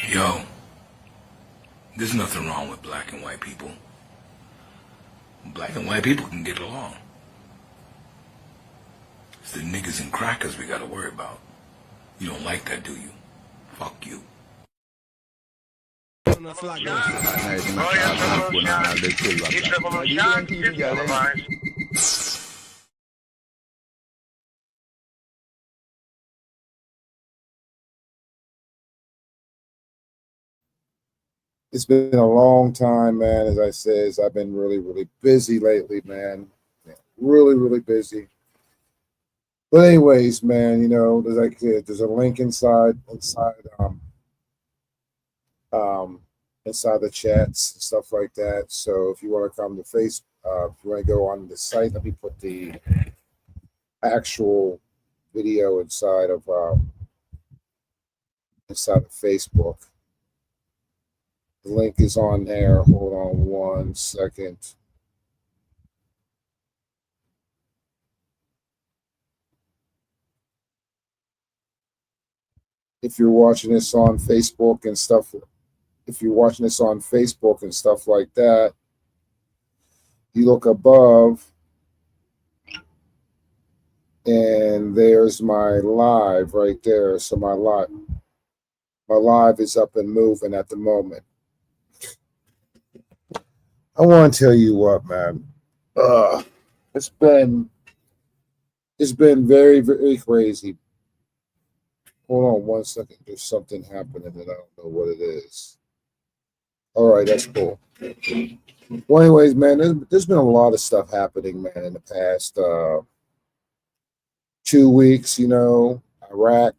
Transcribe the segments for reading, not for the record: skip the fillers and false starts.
Yo, there's nothing wrong with black and white people. Black and white people can get along. It's the niggas and crackers we gotta worry about. You don't like that, do you? Fuck you. It's been a long time, man. As I says, I've been really, really busy lately, man. Really busy. But anyways, man, you know, there's a link inside inside the chats and stuff like that. So if you want to come to if you want to go on the site, let me put the actual video inside of Facebook. The link is on there. Hold on 1 second. If you're watching this on Facebook and stuff, like that, you look above and there's my live right there. So my live is up and moving at the moment. I want to tell you what, man. It's been very, very crazy. Hold on 1 second. There's something happening and I don't know what it is. All right, that's cool. Well, anyways, man, there's been a lot of stuff happening, man, in the past 2 weeks. You know, Iraq,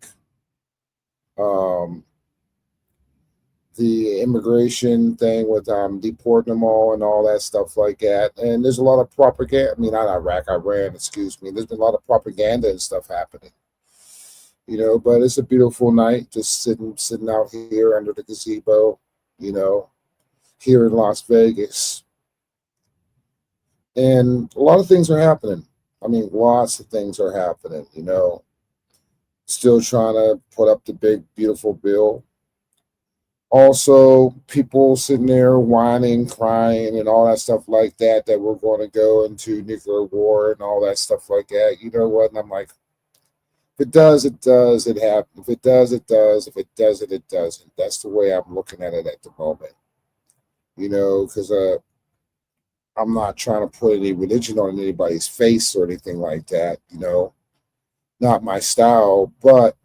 the immigration thing with deporting them all and all that stuff like that. And there's a lot of propaganda. I mean, not Iraq, Iran, excuse me. There's been a lot of propaganda and stuff happening. You know, but it's a beautiful night, just sitting out here under the gazebo, you know, here in Las Vegas. And a lot of things are happening. I mean, lots of things are happening, you know. Still trying to put up the big, beautiful bill. Also, people sitting there whining, crying, and all that stuff like that we're going to go into nuclear war and all that stuff like that. You know what? And I'm like, if it does, it does. It happens. If it does, it does. If it doesn't, it doesn't. That's the way I'm looking at it at the moment. You know, because I'm not trying to put any religion on anybody's face or anything like that. You know, not my style, but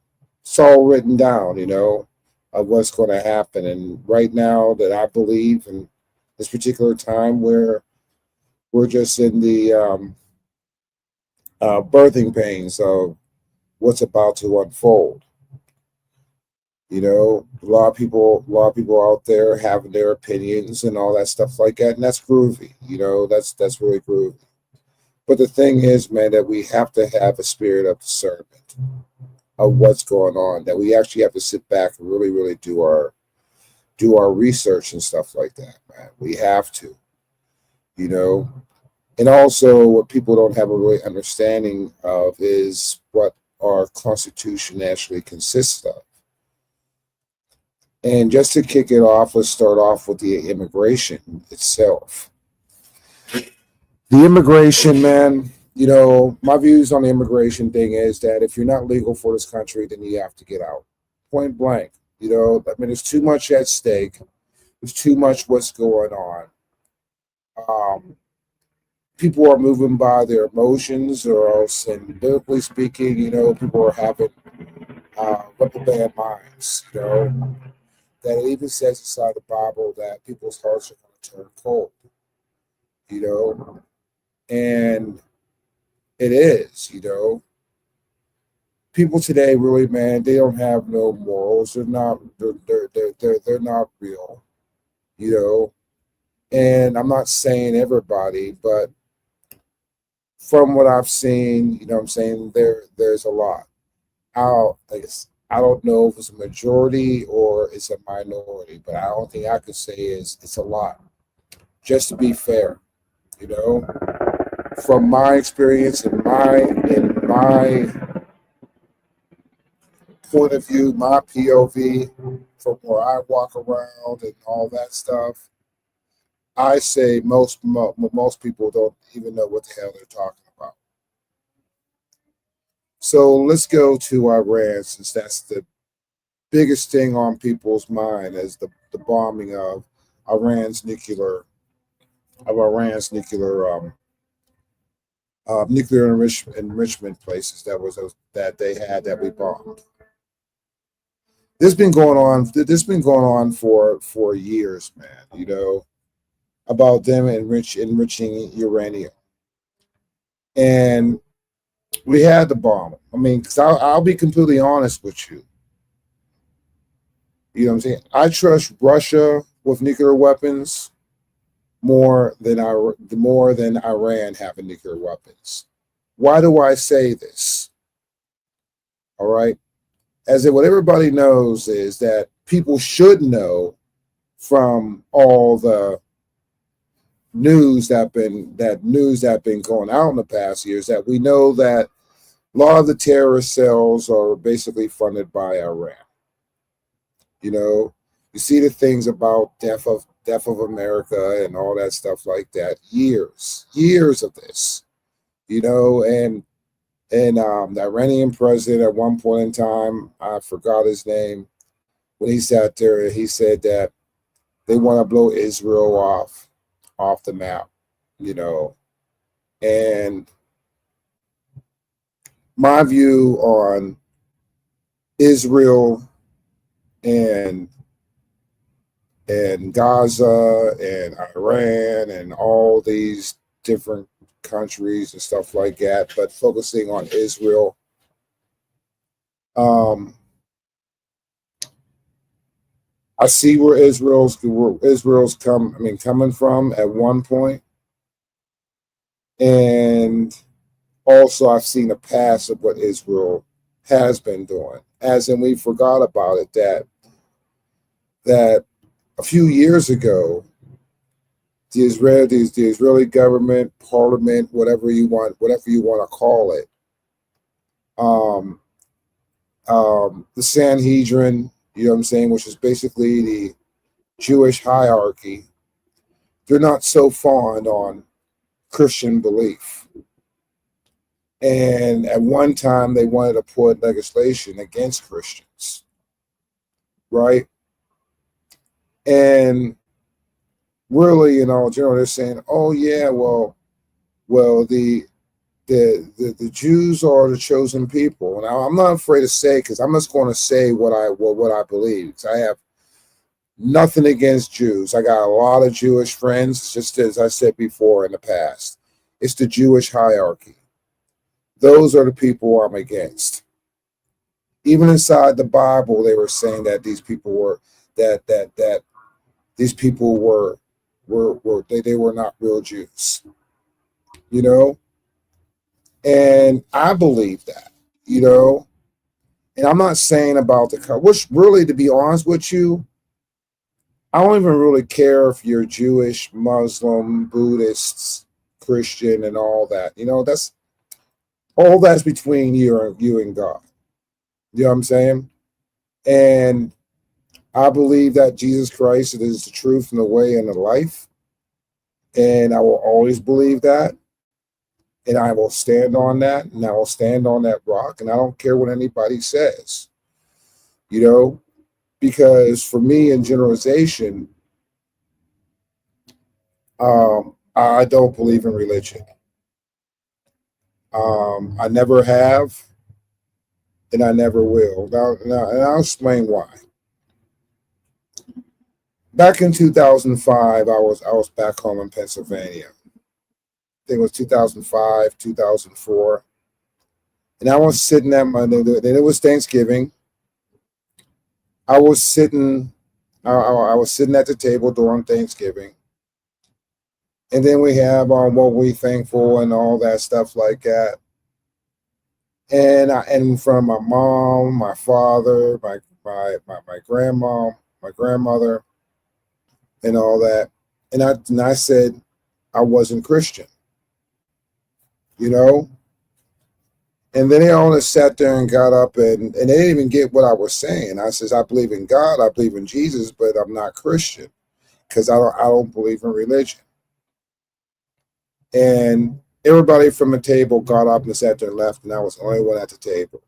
it's all written down. You know, of what's going to happen. And right now, that I believe in this particular time, where we're just in the birthing pains of what's about to unfold. A lot of people out there having their opinions and all that stuff like that, and that's groovy. That's really groovy. But the thing is, man, that we have to have a spirit of discernment of what's going on. That we actually have to sit back and really, really do our research and stuff like that, man. We have to, you know. And also, what people don't have a really understanding of is what our Constitution actually consists of. And just to kick it off, let's start off with the immigration itself. The immigration, man, my views on the immigration thing is that if you're not legal for this country, then you have to get out. Point blank. I mean, there's too much at stake. There's too much what's going on. Um, People are moving by their emotions, or else, and biblically speaking, people are having reprobate minds. That it even says inside the Bible that people's hearts are going to turn cold. You know, and it is. People today really, man, they don't have no morals. They're not. They're not real. You know, and I'm not saying everybody, but from what I've seen, I'm saying there's a lot. I don't know if it's a majority or it's a minority, but I don't think I could say is it's a lot. Just to be fair, you know, from my experience and my point of view, my POV, from where I walk around and all that stuff, I say most people don't even know what the hell they're talking about. So let's go to Iran, since that's the biggest thing on people's mind, as the bombing Iran's nuclear nuclear enrichment places that they had that we bombed. This has been going on for years, man. About them enriching uranium, and we had to bomb them. I mean, because I'll be completely honest with you. You know what I'm saying? I trust Russia with nuclear weapons more than Iran having nuclear weapons. Why do I say this? All right, what everybody knows is that people should know from all the news that been going out in the past years, that we know that a lot of the terrorist cells are basically funded by Iran. You see the things about death of America and all that stuff like that. Years of this. And the Iranian president at one point in time, I forgot his name, when he sat there, he said that they want to blow Israel off the map. And my view on Israel and Gaza and Iran and all these different countries and stuff like that, but focusing on Israel. I see where Israel's coming from at one point, and also I've seen the past of what Israel has been doing. As in, we forgot about it, that a few years ago, the Israeli government, parliament, whatever you want to call it, the Sanhedrin, which is basically the Jewish hierarchy, they're not so fond on Christian belief. And at one time, they wanted to put legislation against Christians, right? And really, they're saying, "Oh yeah, well, the Jews are the chosen people." Now, I'm not afraid to say, because I'm just going to say what I believe. 'Cause I have nothing against Jews. I got a lot of Jewish friends, just as I said before in the past. It's the Jewish hierarchy. Those are the people I'm against. Even inside the Bible, they were saying that these people were that these people were they were not real Jews, you know, and I believe that, you know, and I'm not saying about the which really, to be honest with you, I don't even really care if you're Jewish, Muslim, Buddhists, Christian, and all that. You know, that's all that's between you and God. You know what I'm saying? And I believe that Jesus Christ is the truth and the way and the life. And I will always believe that. And I will stand on that. And I will stand on that rock. And I don't care what anybody says, you know, because for me, in generalization, I don't believe in religion. I never have, and I never will. Now, and I'll explain why. Back in 2005, I was back home in Pennsylvania. I think it was 2005, 2004, and I was sitting at my. Then it was Thanksgiving. I was sitting. I was sitting at the table during Thanksgiving, and then we have what we thankful and all that stuff like that. And in front of my mom, my father, my grandma, my grandmother, and all that. And I said I wasn't Christian, you know. And then they all just sat there and got up and they didn't even get what I was saying. I says I believe in God, I believe in Jesus, but I'm not Christian because I don't believe in religion. And everybody from the table got up and sat there and left, and I was the only one at the table.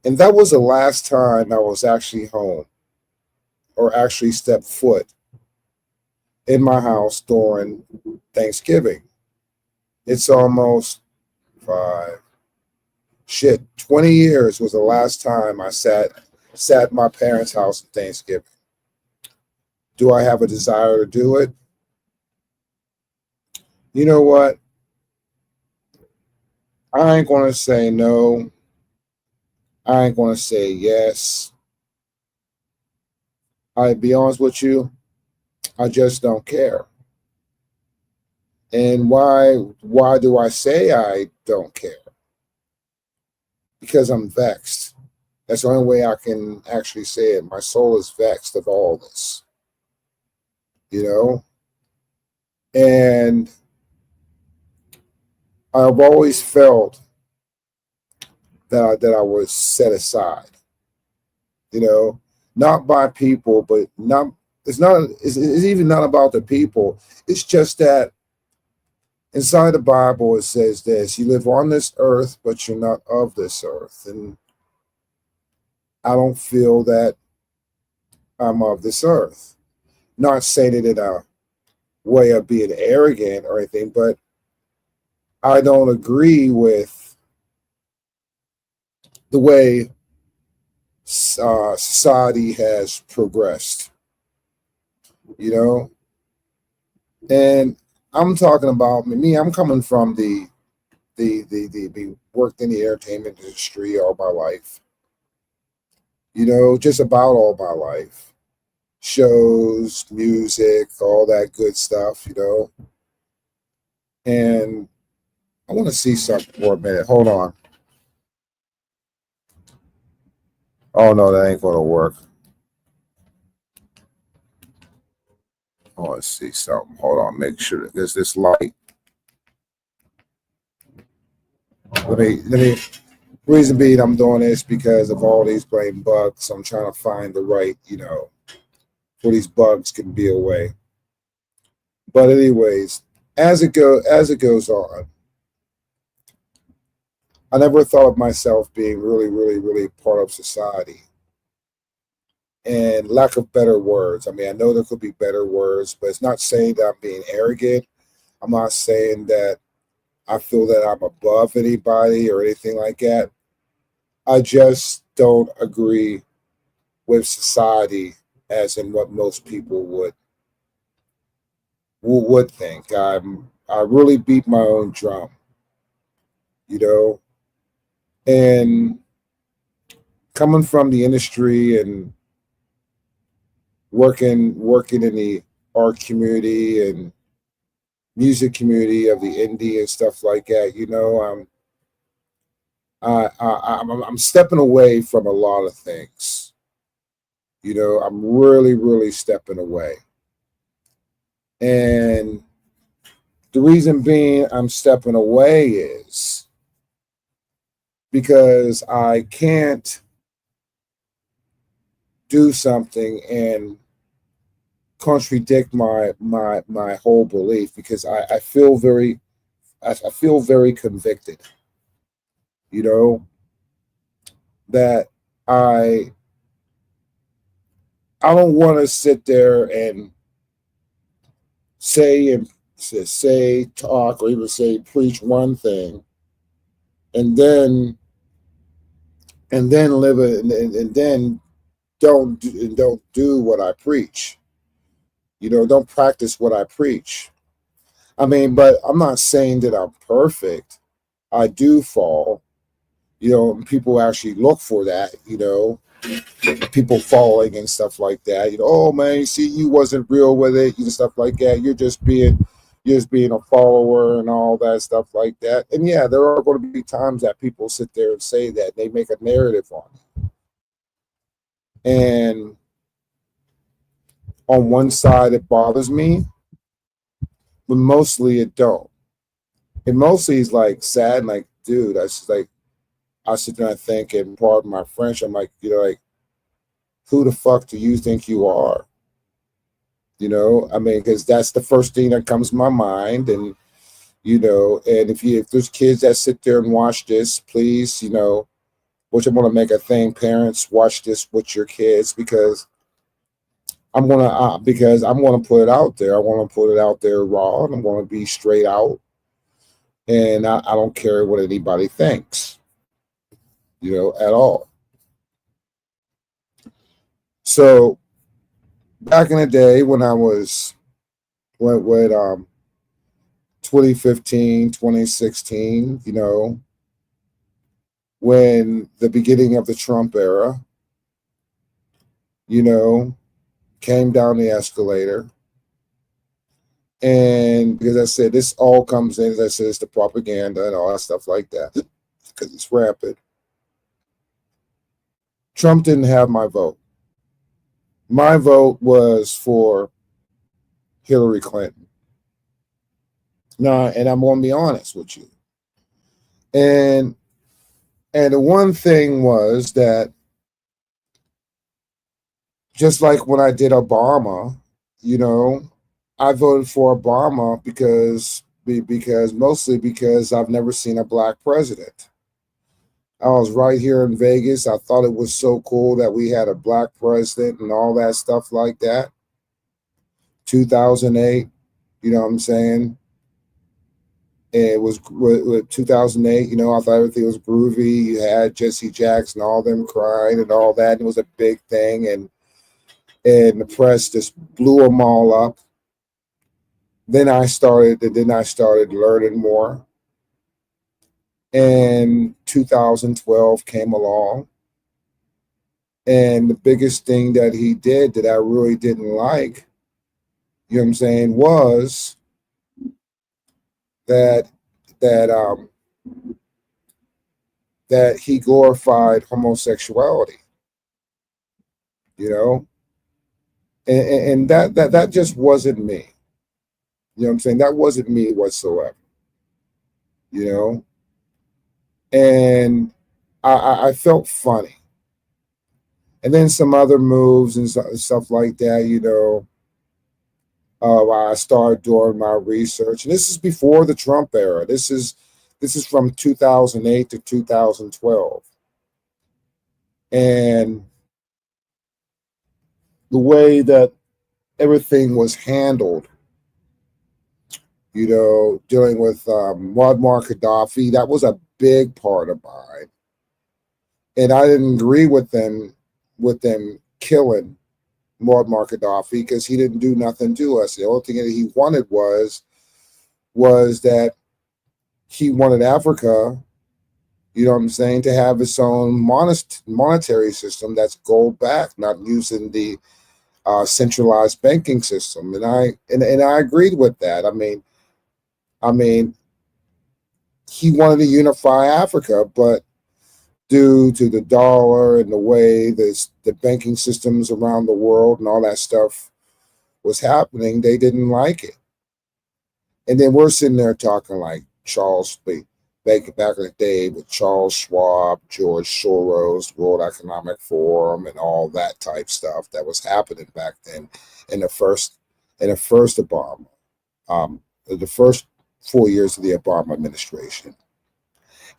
And that was the last time I was actually home or actually stepped foot in my house during Thanksgiving. It's almost 20 years was the last time I sat at my parents' house at Thanksgiving. Do I have a desire to do it? You know what? I ain't gonna say no. I ain't gonna say yes. I'll be honest with you, I just don't care. And why do I say I don't care? Because I'm vexed. That's the only way I can actually say it. My soul is vexed of all this, you know? And I've always felt that I was set aside, you know, not by people, but not it's even not about the people. It's just that inside the Bible it says this: you live on this earth, but you're not of this earth. And I don't feel that I'm of this earth. Not saying it in a way of being arrogant or anything, but I don't agree with the way society has progressed, you know. And I'm talking about me. I'm coming from the worked in the entertainment industry all my life, you know, just about all my life. Shows, music, all that good stuff, you know. And I want to see something for a minute. Hold on. Oh no, that ain't gonna work. I want to see something. Hold on, make sure that there's this light. Let me. Reason being, I'm doing this because of all these brain bugs. I'm trying to find the right, you know, where these bugs can be away. But anyways, as it goes on, I never thought of myself being really, really, really part of society. And lack of better words. I mean, I know there could be better words, but it's not saying that I'm being arrogant. I'm not saying that I feel that I'm above anybody or anything like that. I just don't agree with society as in what most people would think. I really beat my own drum, you know, and coming from the industry and working in the art community and music community of the indie and stuff like that, I'm stepping away from a lot of things. I'm really, really stepping away. And the reason being I'm stepping away is because I can't do something and contradict my whole belief, because I feel very convicted, that I don't want to sit there and talk, or even say preach one thing, and then live it, and then don't do what I preach. Don't practice what I preach. I mean, but I'm not saying that I'm perfect. I do fall. People actually look for that. People falling and stuff like that. Oh man, you see, you wasn't real with it, and stuff like that. You're just being a follower and all that stuff like that. And yeah, there are going to be times that people sit there and say that they make a narrative on it. And on one side, it bothers me, but mostly it don't. It mostly is like sad, and like, dude, I sit there and think, and pardon my French, I'm like, like, who the fuck do you think you are? I mean, because that's the first thing that comes to my mind. And, and if there's kids that sit there and watch this, please, which I'm going to make a thing, parents, watch this with your kids, because I'm going to put it out there. I want to put it out there raw, and I'm going to be straight out. And I don't care what anybody thinks, at all. So back in the day when I was with 2015, 2016, when the beginning of the Trump era, came down the escalator. And because I said, this all comes in, as I said, it's the propaganda and all that stuff like that, because it's rampant. Trump didn't have my vote. My vote was for Hillary Clinton. Now, and I'm going to be honest with you. And the one thing was that, just like when I did Obama, I voted for Obama because mostly because I've never seen a black president. I was right here in Vegas. I thought it was so cool that we had a black president and all that stuff like that. 2008, you know what I'm saying? It was with 2008, I thought everything was groovy. You had Jesse Jackson, all them crying and all that. And it was a big thing. And the press just blew them all up. Then I started learning more. And 2012 came along. And the biggest thing that he did that I really didn't like, was that he glorified homosexuality, and that just wasn't me. That wasn't me whatsoever, and I felt funny. And then some other moves and stuff like that, I started doing my research, and this is before the Trump era. This is from 2008 to 2012, and the way that everything was handled, dealing with Muammar Gaddafi, that was a big part of mine, and I didn't agree with them killing Muammar Gaddafi, because he didn't do nothing to us. The only thing that he wanted was that he wanted Africa, You know what I'm saying? To have its own monetary system that's gold backed, not using the centralized banking system. And I agreed with that. I mean, he wanted to unify Africa, but due to the dollar and the way the banking systems around the world and all that stuff was happening, they didn't like it. And then we're sitting there talking like back in the day with Charles Schwab, George Soros, World Economic Forum, and all that type stuff that was happening back then in the first Obama, the first 4 years of the Obama administration.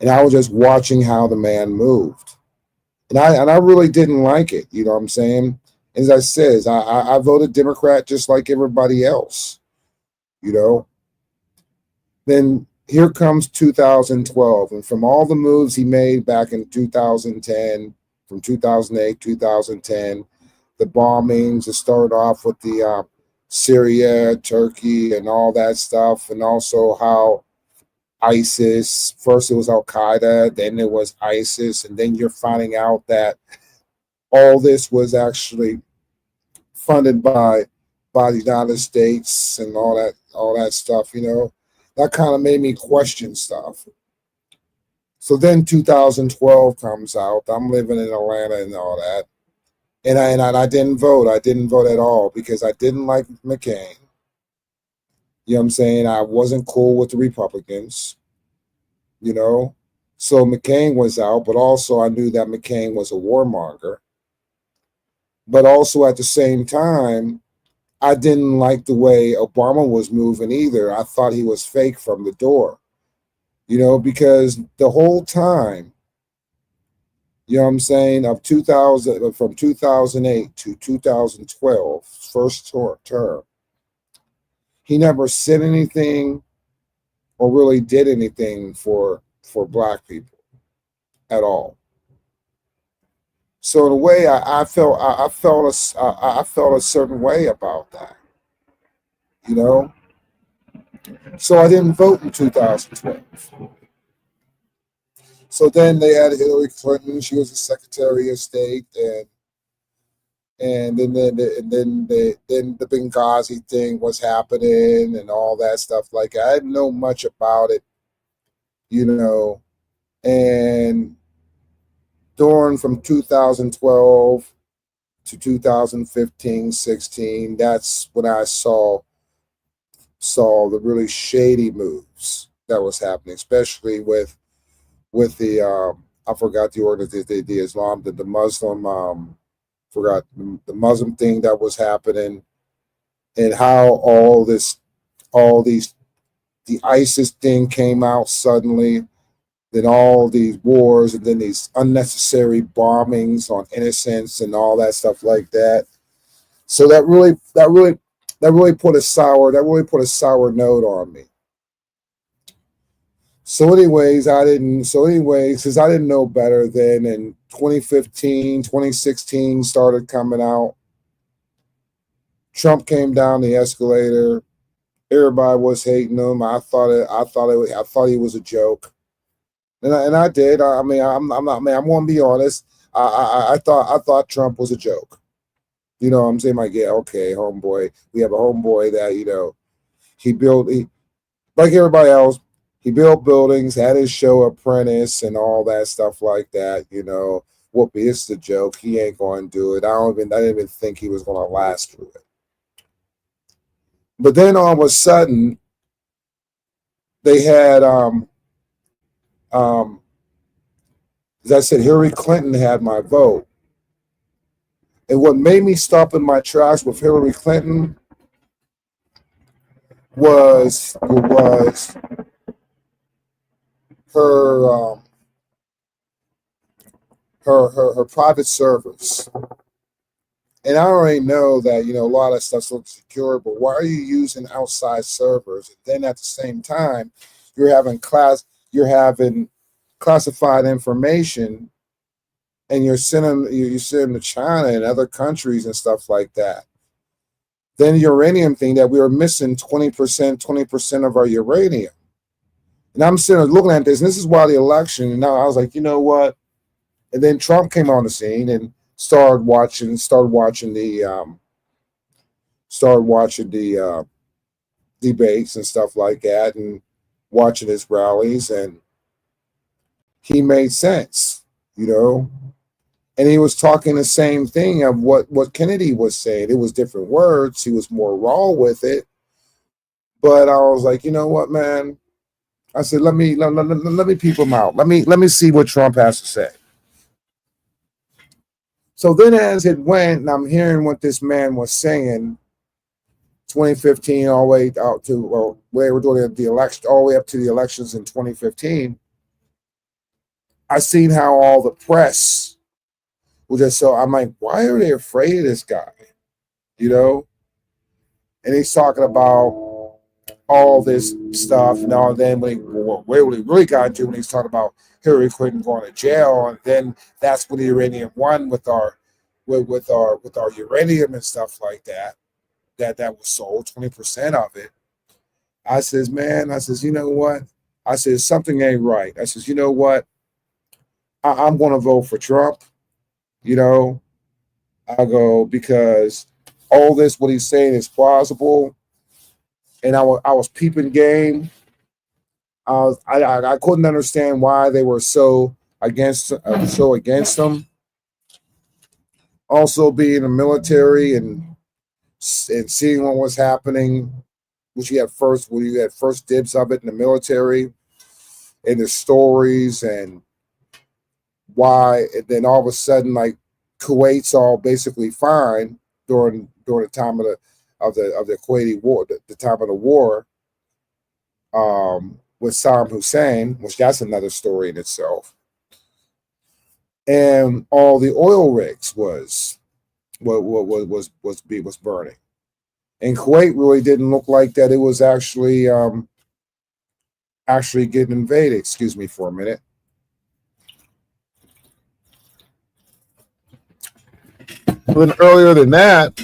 And I was just watching how the man moved. And I really didn't like it. You know what I'm saying? As I said, I voted Democrat just like everybody else. You know, then here comes 2012, and from all the moves he made back in 2010, from 2008, 2010, the bombings that started off with the Syria, Turkey, and all that stuff, and also how ISIS, first it was Al Qaeda, then it was ISIS, and then you're finding out that all this was actually funded by the United States and all that stuff, that kind of made me question stuff. So then 2012 comes out. I'm living in Atlanta and all that. And I didn't vote. I didn't vote at all because I didn't like McCain. You know what I'm saying? I wasn't cool with the Republicans, you know. So McCain was out, but also I knew that McCain was a warmonger. But also at the same time, I didn't like the way Obama was moving either. I thought he was fake from the door, because the whole time, you know what I'm saying, from 2008 to 2012, first term, he never said anything or really did anything for black people at all. So in a way, I felt a certain way about that, you know. So I didn't vote in 2012. So then they had Hillary Clinton. She was the Secretary of State, and then the Benghazi thing was happening and all that stuff. Like I didn't know much about it, you know, and during from 2012 to 2015, 16, that's when I saw the really shady moves that was happening, especially with the I forgot the order, the Islam, the Muslim, forgot the Muslim thing that was happening, and how all these the ISIS thing came out suddenly, then all these wars, and then these unnecessary bombings on innocents and all that stuff like that. So that really put a sour note on me. Since I didn't know better then, in 2015, 2016 started coming out. Trump came down the escalator. Everybody was hating him. I thought he was a joke. And I did. I mean, I'm not, man, I'm gonna be honest. I thought Trump was a joke. You know what I'm saying? Like, yeah, okay, homeboy. We have a homeboy that, he like everybody else, he built buildings, had his show Apprentice and all that stuff like that, Whoopi, it's a joke. He ain't going to do it. I didn't even think he was going to last through it. But then all of a sudden, they had, as I said, Hillary Clinton had my vote. And what made me stop in my tracks with Hillary Clinton was her her private servers. And I already know that a lot of stuff's looking secure, but why are you using outside servers? And then at the same time, you're having classified information, and you're sending to China and other countries and stuff like that. Then the uranium thing, that we were missing 20% of our uranium. And I'm sitting there looking at this, and this is why the election. And now I was like, you know what? And then Trump came on the scene and started watching the debates and stuff like that, and watching his rallies, and he made sense, you know. And he was talking the same thing of what Kennedy was saying. It was different words. He was more raw with it. But I was like, you know what, man? I said, let me peep him out. Let me see what Trump has to say. So then as it went, and I'm hearing what this man was saying, 2015 all the way out to, well, they were doing the election all the way up to the elections in 2015. I seen how all the press was just so, I'm like, why are they afraid of this guy? You know? And he's talking about all this stuff. And all, then where he really got to when he's talking about Hillary Clinton going to jail, and then that's when the uranium won with our uranium and stuff like that. That was sold, 20% of it. I says, man, I says, you know what? I says, something ain't right. I says, you know what? I'm going to vote for Trump. You know, I go, because all this, what he's saying is plausible. And I was peeping game. I couldn't understand why they were so against him. Also being in the military and seeing what was happening, which you had first dibs of it in the military, and the stories, and why, and then all of a sudden, like, Kuwait's all basically fine during the time of the Kuwaiti war, the time of the war, with Saddam Hussein, which that's another story in itself. And all the oil rigs was burning. And Kuwait really didn't look like that. It was actually getting invaded. Excuse me for a minute. But earlier than that,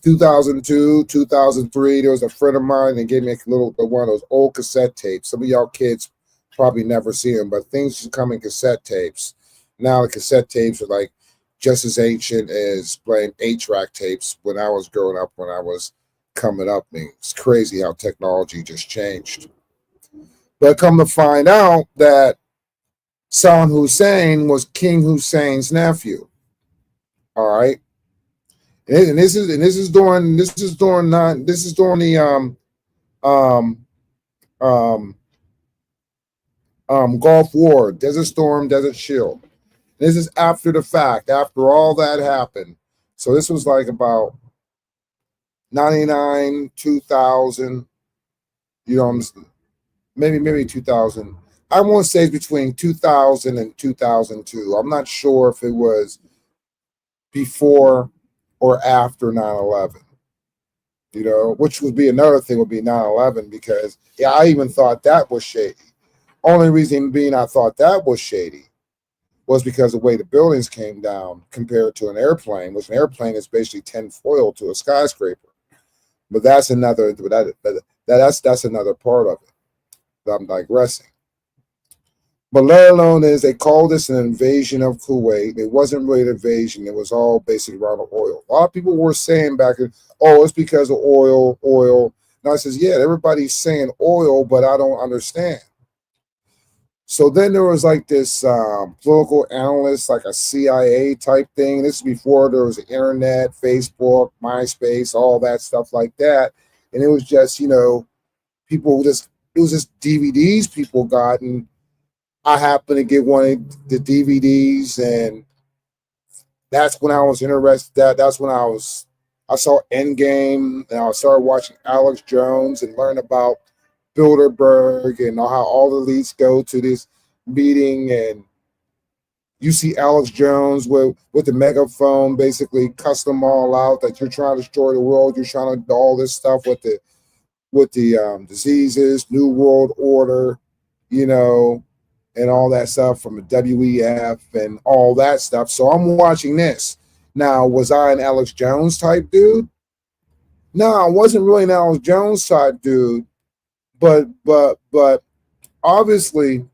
2002, 2003, there was a friend of mine that gave me one of those old cassette tapes. Some of y'all kids probably never see them, but things should come in cassette tapes. Now the cassette tapes are like just as ancient as playing 8-track tapes when I was growing up, when I was coming up. I mean, it's crazy how technology just changed. But come to find out that Saddam Hussein was King Hussein's nephew. All right. And this is during the Gulf War, Desert Storm, Desert Shield. This is after the fact, after all that happened. So this was like about 99, 2000, you know, maybe 2000. I want to say it's between 2000 and 2002. I'm not sure if it was before or after 9/11. You know, which would be another thing, would be 9/11, because I even thought that was shady. Only reason being I thought that was shady was because the way the buildings came down compared to an airplane, which an airplane is basically tinfoil to a skyscraper. But that's another that's another part of it. I'm digressing. But let alone is they called this an invasion of Kuwait. It wasn't really an invasion. It was all basically around the oil. A lot of people were saying back then, oh, it's because of oil. And I says, yeah, everybody's saying oil, but I don't understand. So then there was like this political analyst, like a CIA type thing. This is before there was the internet, Facebook, MySpace, all that stuff like that. And it was just, people just, it was just DVDs people got, and I happened to get one of the DVDs, and that's when I was interested. That's when I saw Endgame, and I started watching Alex Jones and learned about Bilderberg and how all the elites go to this meeting, and you see Alex Jones with the megaphone basically cuss them all out that you're trying to destroy the world, you're trying to do all this stuff with the diseases, New World Order, and all that stuff from the WEF and all that stuff. So I'm watching this. Now, was I an Alex Jones type dude? No, I wasn't really an Alex Jones type dude, but obviously,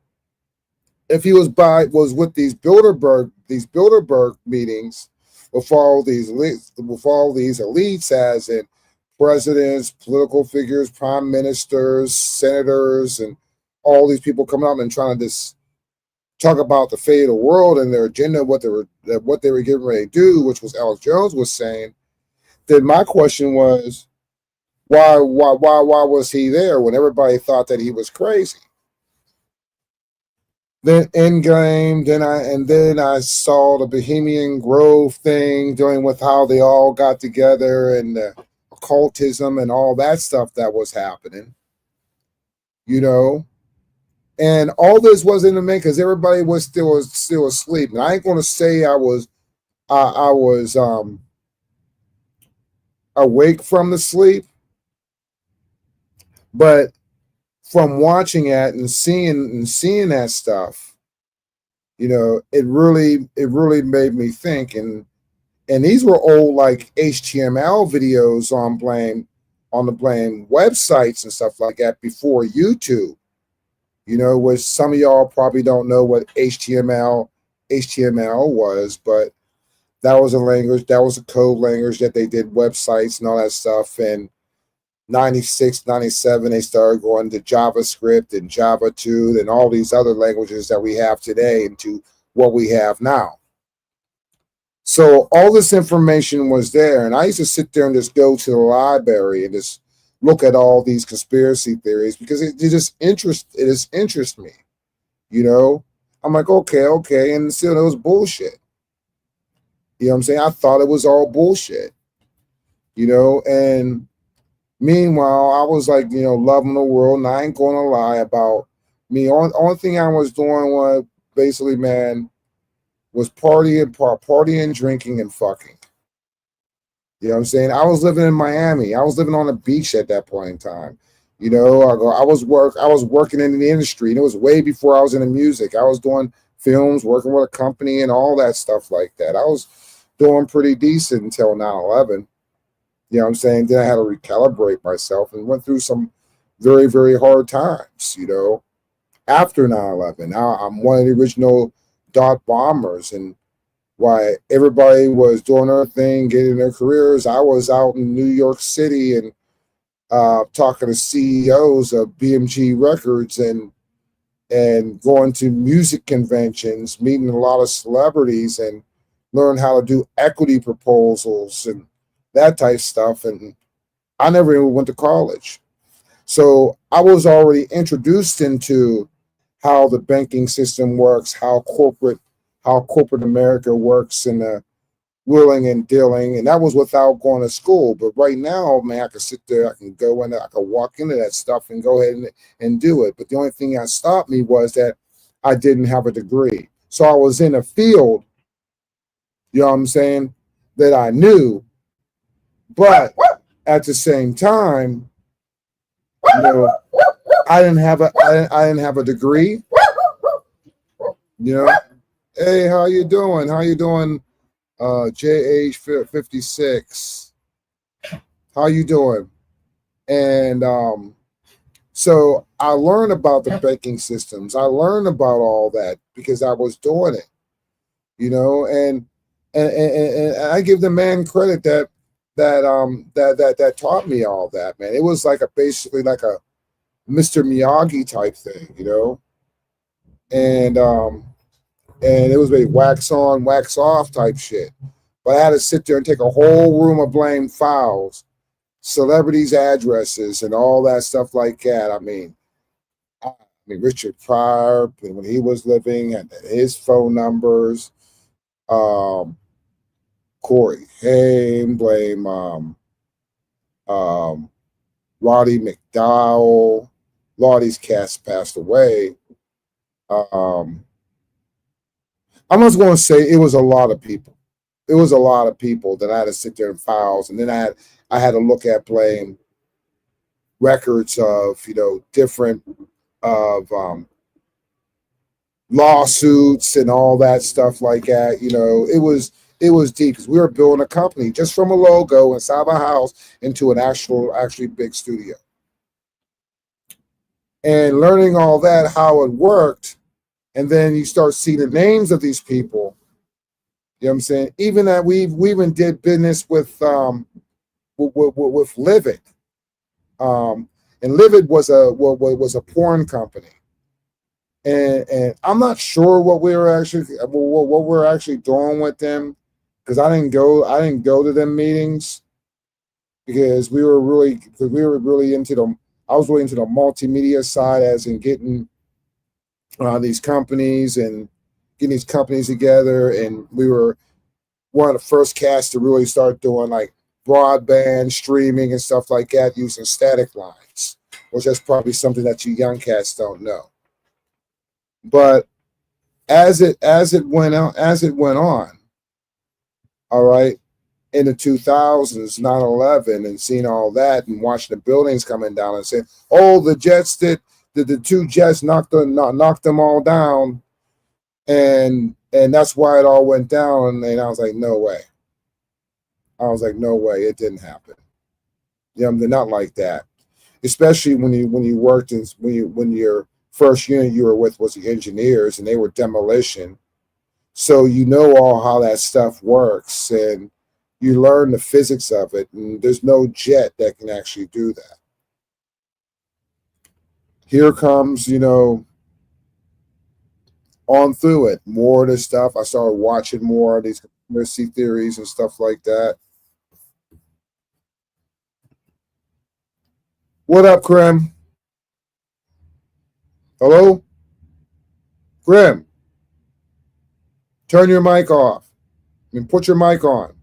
if he was with these Bilderberg meetings with all these elites, as in presidents, political figures, prime ministers, senators, and all these people coming up and trying to just talk about the fate of the world and their agenda, what they were getting ready to do, which was Alex Jones was saying. Then my question was, why was he there when everybody thought that he was crazy? Then Endgame, then I saw the Bohemian Grove thing, dealing with how they all got together and the occultism and all that stuff that was happening, you know. And all this wasn't to make because everybody was still asleep. And I ain't gonna say I was awake from the sleep, but from watching it and seeing that stuff, you know, it really made me think. And these were old like HTML videos on the Blame websites and stuff like that before YouTube. You know, which some of y'all probably don't know what HTML was, but that was a language, that was a code language that they did websites and all that stuff. And 96, 97, they started going to JavaScript and Java 2 and all these other languages that we have today into what we have now. So all this information was there, and I used to sit there and just go to the library and just look at all these conspiracy theories because it just interests me. You know, I'm like, okay, and still it was bullshit. You know what I'm saying? I thought it was all bullshit. You know, and meanwhile, I was like, you know, loving the world, and I ain't gonna lie about me. Only thing I was doing was basically, man, was partying, drinking, and fucking. You know what I'm saying? I was living in Miami. I was living on the beach at that point in time. You know, I was working in the industry, and it was way before I was in the music. I was doing films, working with a company, and all that stuff like that. I was doing pretty decent until 9/11. You know what I'm saying? Then I had to recalibrate myself and went through some very, very hard times, you know, after 9/11. Now I'm one of the original dot bombers, and while everybody was doing their thing, getting their careers, I was out in New York City and talking to CEOs of BMG Records and going to music conventions, meeting a lot of celebrities, and learn how to do equity proposals and that type of stuff. And I never even went to college. So I was already introduced into how the banking system works, how corporate America works, and the willing and dealing. And that was without going to school. But right now, man, I can sit there, I can go in there, I can walk into that stuff and go ahead and do it. But the only thing that stopped me was that I didn't have a degree. So I was in a field, you know what I'm saying, that I knew, but at the same time, you know, I didn't have a degree. You know, hey, how you doing? How you doing? JH56. How you doing? And so I learned about the banking systems. I learned about all that because I was doing it. You know, and I give the man credit that taught me all that, man. It was like basically like a Mr. Miyagi type thing, you know, and it was a wax on, wax off type shit. But I had to sit there and take a whole room of blame files, celebrities' addresses, and all that stuff like that. I mean, Richard Pryor, when he was living, and his phone numbers. Corey Haim, blame Roddy McDowell. Lottie's cast passed away. I'm just going to say it was a lot of people. It was a lot of people that I had to sit there in files, and then I had to look at blame records of, you know, different of lawsuits and all that stuff like that. You know, it was deep because we were building a company just from a logo inside of a house into an actually big studio. and learning all that, how it worked, and then you start seeing the names of these people. You know what I'm saying? Even that we even did business with Livid, and Livid was a porn company, and I'm not sure what we're actually doing with them, because I didn't go to them meetings, because we were really into the I was really into the multimedia side, as in getting these companies and getting these companies together, and we were one of the first casts to really start doing like broadband streaming and stuff like that using static lines, which is probably something that you young cats don't know. But as it went on, all right, in the 2000s, 9/11, and seeing all that and watching the buildings coming down and saying, "Oh, the jets the two jets knocked them all down," and that's why it all went down. And I was like, "No way." I was like, "No way, it didn't happen." They're not like that. Especially when you worked in when your first unit you were with was the engineers, and they were demolition, so you know all how that stuff works, and you learn the physics of it, and there's no jet that can actually do that. Here comes, on through it, more of this stuff. I started watching more of these conspiracy theories and stuff like that. What up, Grim? Hello? Grim, turn your mic off. Put your mic on.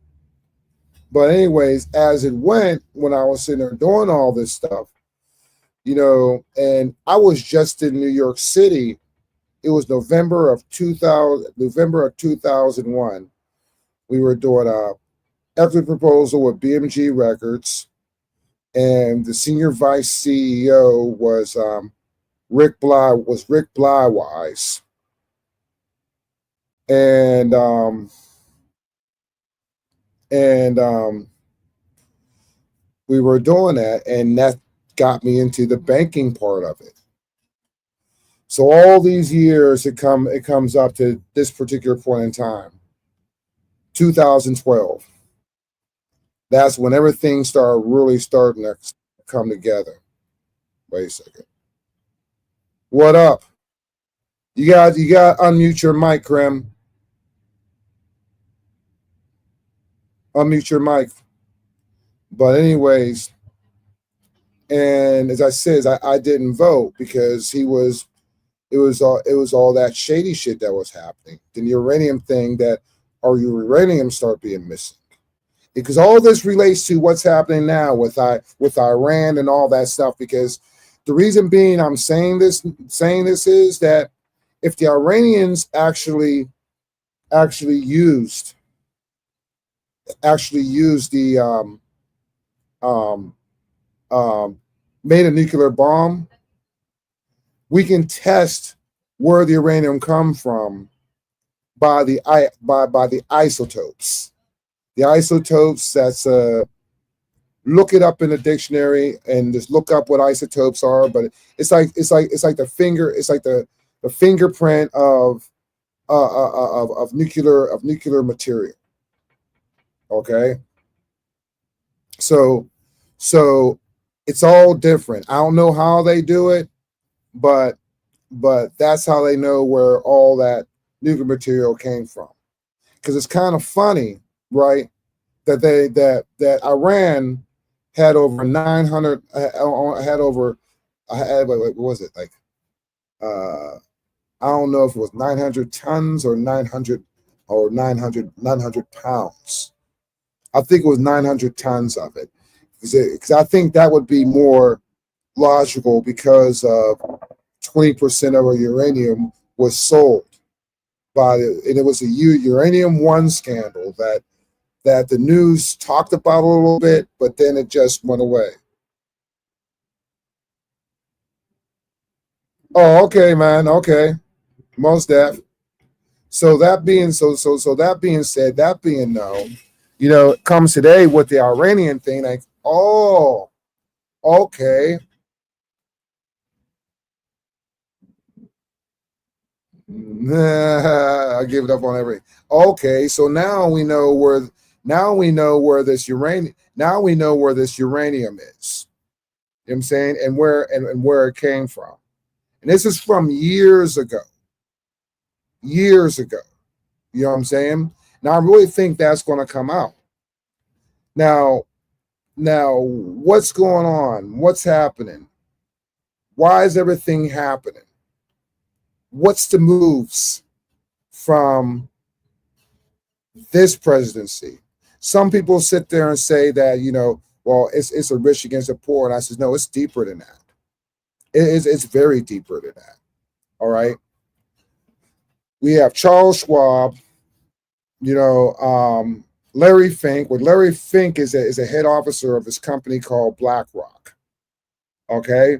But anyways, as it went, when I was sitting there doing all this stuff, and I was just in New York City. It was November of 2001. We were doing a equity proposal with BMG Records, and the senior vice CEO was Rick Blywise, and we were doing that, and that got me into the banking part of it. So all these years, it comes up to this particular point in time, 2012. That's when everything starting to come together. Wait a second. What up? You got unmute your mic, Krem. Unmute your mic. But anyways, and as I said, I didn't vote because it was all that shady shit that was happening. Then the uranium thing our uranium start being missing. Because all this relates to what's happening now with Iran and all that stuff. Because the reason being I'm saying this is that if the Iranians actually used the made a nuclear bomb, we can test where the uranium come from by the isotopes. The isotopes, that's look it up in the dictionary and just look up what isotopes are. But it's like the fingerprint of nuclear material. Okay, so it's all different. I don't know how they do it, but that's how they know where all that nuclear material came from. Because it's kind of funny, right? That Iran had over 900 what was it, like I don't know if it was 900 tons or 900 pounds. I think it was 900 tons of it, because I think that would be more logical, because 20% of our uranium was sold and it was a Uranium One scandal that the news talked about a little bit, but then it just went away. Oh, okay, man. Okay, most def. So that being that being said, that being known, it comes today with the Iranian thing. Like, oh, okay, I give it up on everything. Okay, so now we know where this uranium is. You know what I'm saying? And where it came from. And this is from years ago. Years ago. You know what I'm saying? Now I really think that's going to come out. Now what's going on? What's happening? Why is everything happening? What's the moves from this presidency? Some people sit there and say that, well, it's a rich against the poor. And I says, no, it's deeper than that. It's very deeper than that. All right. We have Charles Schwab, Larry Fink. Well, Larry Fink is a head officer of this company called BlackRock. Okay.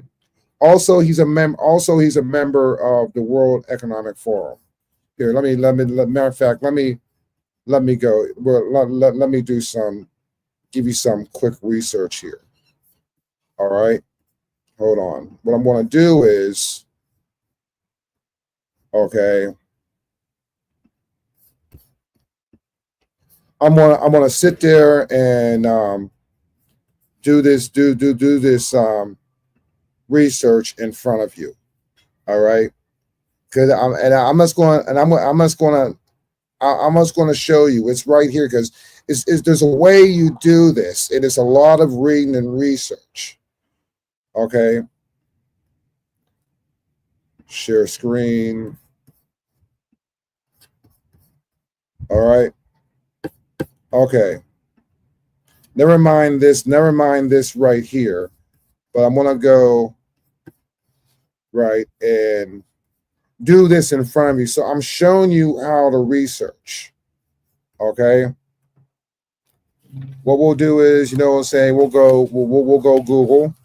Also, he's a member of the World Economic Forum. Here, matter of fact, let me go. Well, let me give you some quick research here. All right. Hold on. What I'm going to do is, okay, I'm gonna sit there and do this research in front of you. All right, because I'm just going to show you. It's right here because there's a way you do this. It is a lot of reading and research. Okay. Share screen. All right. Okay. Never mind this right here. But I'm going to go right and do this in front of you. So I'm showing you how to research. Okay. What we'll do is, we'll go Google.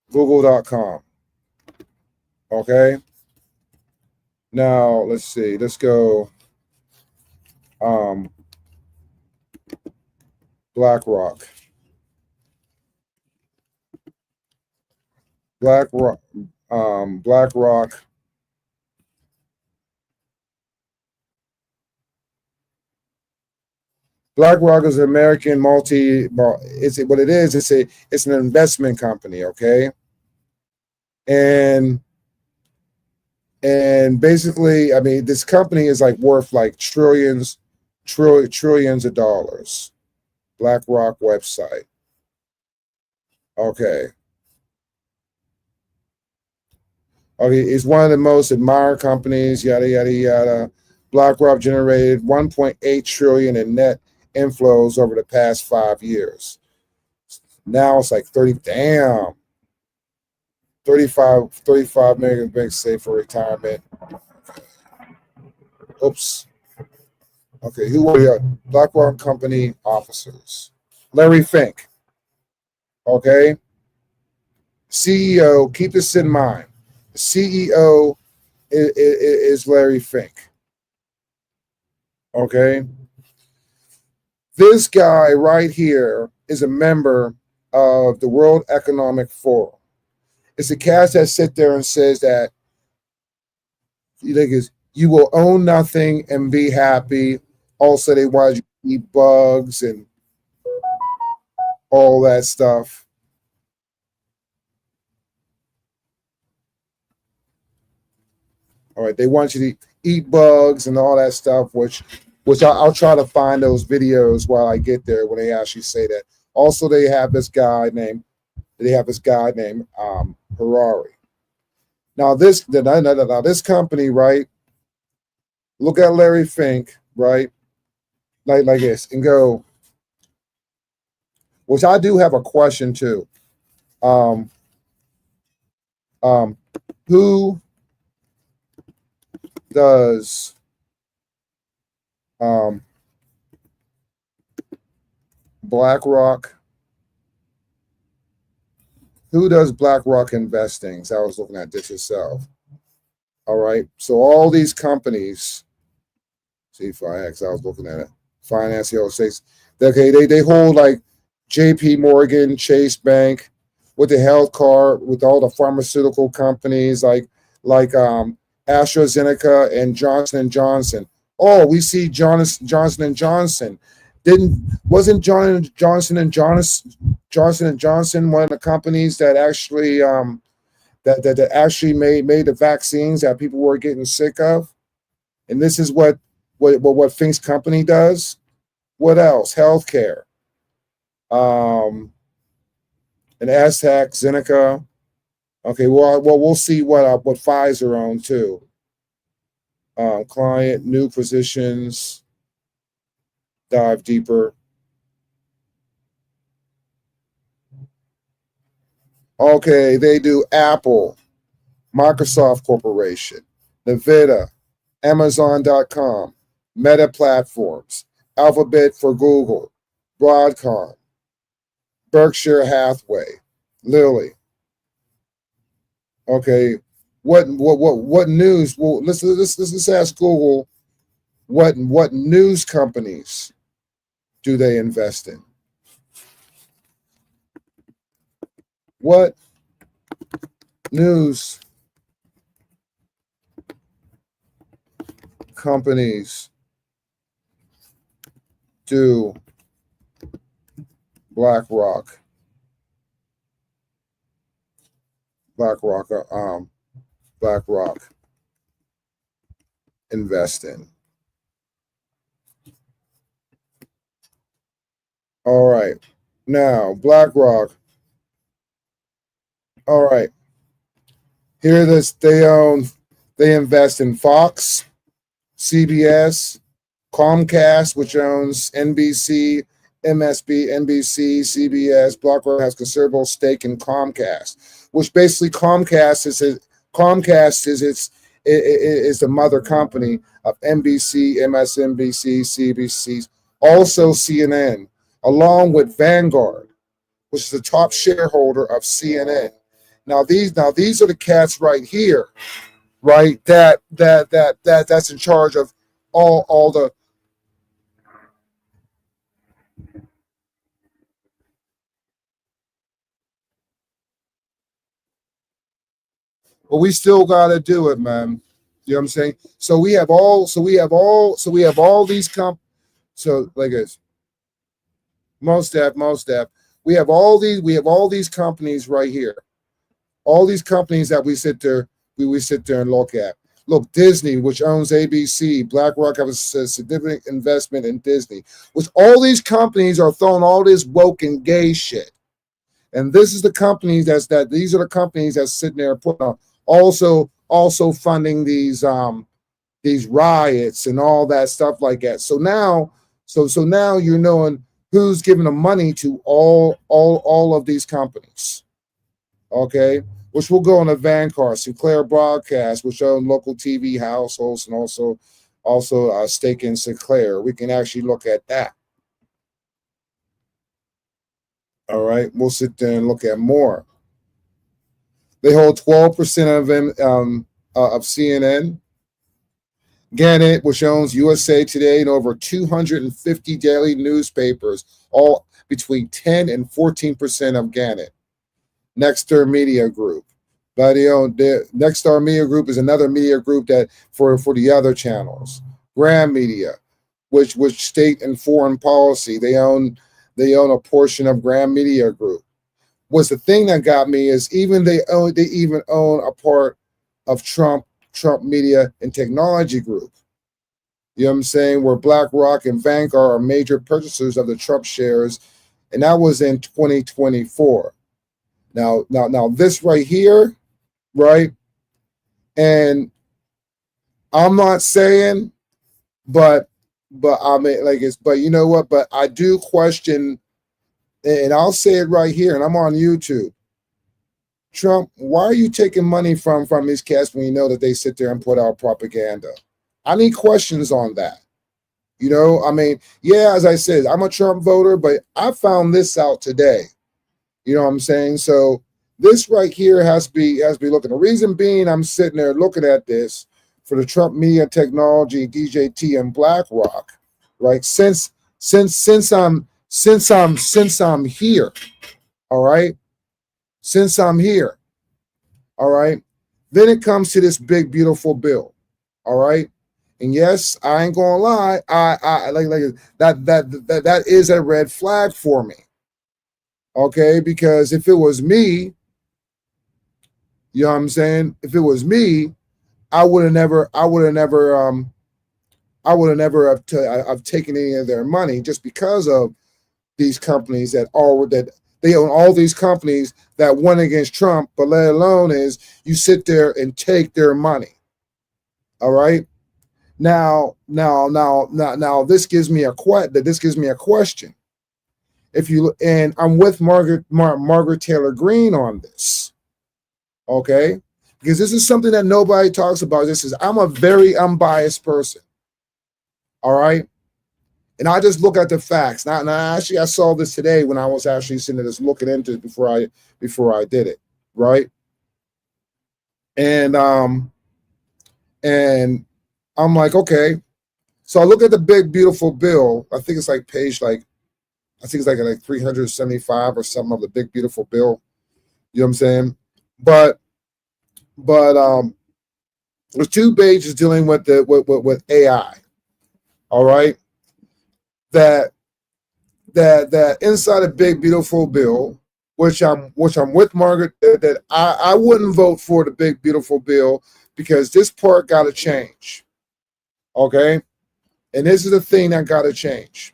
Google.com. Okay. Now let's see. Let's go BlackRock. BlackRock. BlackRock is an American it's what it is. It's an investment company, okay? And basically, I mean, this company is like worth like trillions of dollars. BlackRock website. Okay. Okay, it's one of the most admired companies, yada yada yada. BlackRock generated 1.8 trillion in net inflows over the past 5 years. Now it's like 35 million banks save for retirement. Oops. Okay, who are the BlackRock company officers? Larry Fink. Okay. CEO, keep this in mind. The CEO is Larry Fink. Okay. This guy right here is a member of the World Economic Forum. It's the cast that sit there and says that you will own nothing and be happy. Also, they want you to eat bugs and all that stuff. All right, they want you to eat bugs and all that stuff, which I'll try to find those videos while I get there when they actually say that. Also, they have this guy named Harari. Now this company, right? Look at Larry Fink, right? Like this, and go. Which I do have a question too. Who does BlackRock? Who does BlackRock investing? So I was looking at this yourself. All right. So all these companies, C5X, I was looking at it. Finance the States. Okay, they hold like J.P. Morgan, Chase Bank, with the health card, with all the pharmaceutical companies like AstraZeneca and Johnson and Johnson. Oh, we see Johnson and Johnson. Didn't wasn't Johnson and Johnson one of the companies that actually that actually made the vaccines that people were getting sick of? And this is what Fink's company does. What else? Healthcare. Um, and Aztec, Zeneca. Okay, well, we'll see what Pfizer own too. Client, new positions, dive deeper. Okay, they do Apple, Microsoft Corporation, Nvidia, Amazon.com, Meta Platforms, Alphabet for Google, Broadcom, Berkshire Hathaway, Lilly. Okay, what news? Well, let's ask Google what news companies do they invest in? What news companies do BlackRock BlackRock BlackRock invest in? All right. Now, BlackRock. All right. Here this they invest in Fox, CBS, Comcast, which owns NBC, MSB, NBC, CBS. BlackRock has considerable stake in Comcast, which basically Comcast is the mother company of NBC, MSNBC, CBC, also CNN, along with Vanguard, which is the top shareholder of CNN. Now these are the cats right here, right? That's in charge of all the. But we still gotta do it, man. You know what I'm saying? So we have all these so like this. Most def. We have all these companies right here. All these companies that we sit there and look at. Look, Disney, which owns ABC, BlackRock has a significant investment in Disney, which all these companies are throwing all this woke and gay shit. And this is the companies these are the companies that's sitting there putting on, also funding these riots and all that stuff like that. So now you're knowing who's giving the money to all of these companies. Okay, which will go on the Vanguard, Sinclair Broadcast, which own local TV households and also stake in Sinclair. We can actually look at that. All right, we'll sit there and look at more. They hold 12% of CNN. Gannett, which owns USA Today and over 250 daily newspapers, all between 10 and 14% of Gannett. Nexstar Media Group. Nexstar Media Group is another media group that for the other channels. Graham Media, which state and foreign policy, they own a portion of Graham Media Group. Was the thing that got me is they even own a part of Trump Media and Technology Group. You know what I'm saying? Where BlackRock and Vanguard are major purchasers of the Trump shares, and that was in 2024. Now this right here, right? And I'm not saying, but I mean, but you know what? But I do question, and I'll say it right here, and I'm on YouTube. Trump, why are you taking money from these cats when you know that they sit there and put out propaganda? I need questions on that. You know, I mean, yeah, as I said, I'm a Trump voter, but I found this out today. You know what I'm saying? So this right here has to be looking. The reason being, I'm sitting there looking at this for the Trump Media Technology, DJT, and BlackRock, right? Since since I'm here, all right, since I'm here, all right, then it comes to this big beautiful bill, all right. And yes, I ain't gonna lie, I like that is a red flag for me, okay, because if it was me, you know what I'm saying, if it was me, I would have never have taken any of their money just because of these companies that they own all these companies that went against Trump, but let alone is you sit there and take their money. All right. Now this gives me a question. If you and I'm with Margaret Taylor Greene on this, okay? Because this is something that nobody talks about. I'm a very unbiased person. All right. And I just look at the facts. Now, actually, I saw this today when I was actually sitting there just looking into it before I did it, right? And I'm like, okay. So I look at the big beautiful bill. I think it's like I think it's like 375 or something of the big beautiful bill. You know what I'm saying? But there's 2 pages dealing with AI. All right, that inside a big beautiful bill, which I'm with Margaret, that I wouldn't vote for the big beautiful bill because this part got to change. Okay, and this is the thing that got to change.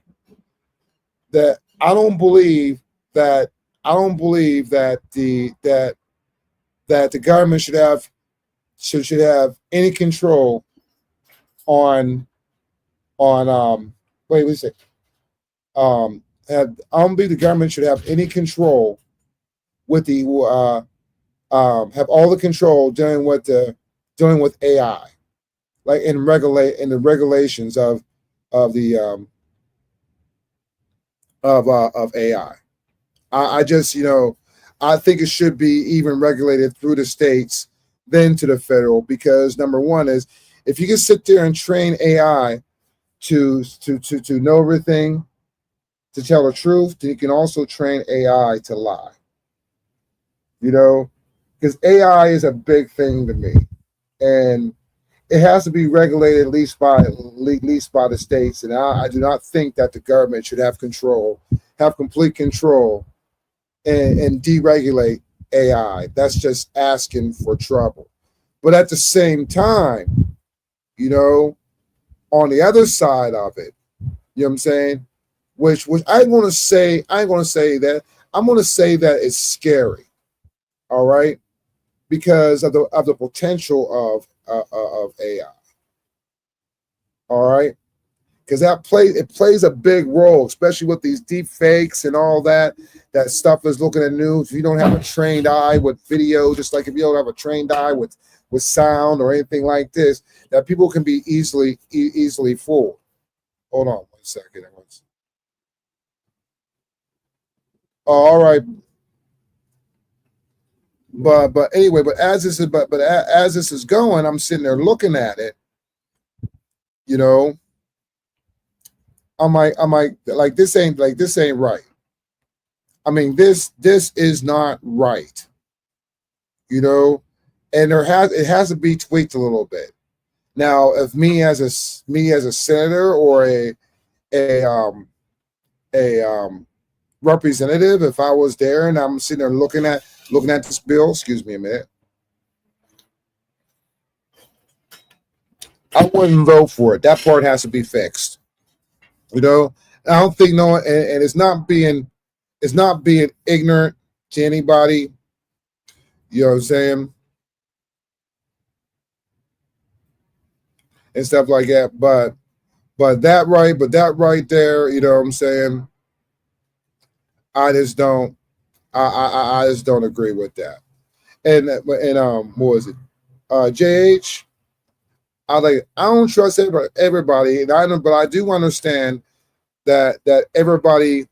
That I don't believe that the government should have any control on wait a second. I don't believe the government should have any control with the have all the control dealing with AI, like in the regulations of the of AI. I just I think it should be even regulated through the states, then to the federal, because number one is if you can sit there and train AI to know everything, to tell the truth, then you can also train AI to lie. Because AI is a big thing to me, and it has to be regulated at least by the states. And I do not think that the government should have complete control, and deregulate AI. That's just asking for trouble. But at the same time, on the other side of it, you know what I'm saying? Which I ain't gonna say that. I'm gonna say that it's scary. All right, because of the potential of AI. All right, because it plays a big role, especially with these deep fakes and all that. That stuff is looking at news. If you don't have a trained eye with video, just like if you don't have a trained eye with sound or anything like this, that people can be easily fooled. Hold on 1 second. Oh, all right. But anyway, as this is going, I'm sitting there looking at it. You know, like this ain't right. I mean, this is not right. And it has to be tweaked a little bit. Now, if me as a senator or a representative, if I was there and I'm sitting there looking at this bill, excuse me a minute, I wouldn't vote for it. That part has to be fixed. I don't think and it's not being ignorant to anybody. You know what I'm saying? And stuff like that. But that right there, you know what I'm saying? I just don't I just don't agree with that. And what was it? JH, I don't trust everybody, and but I do understand that everybody,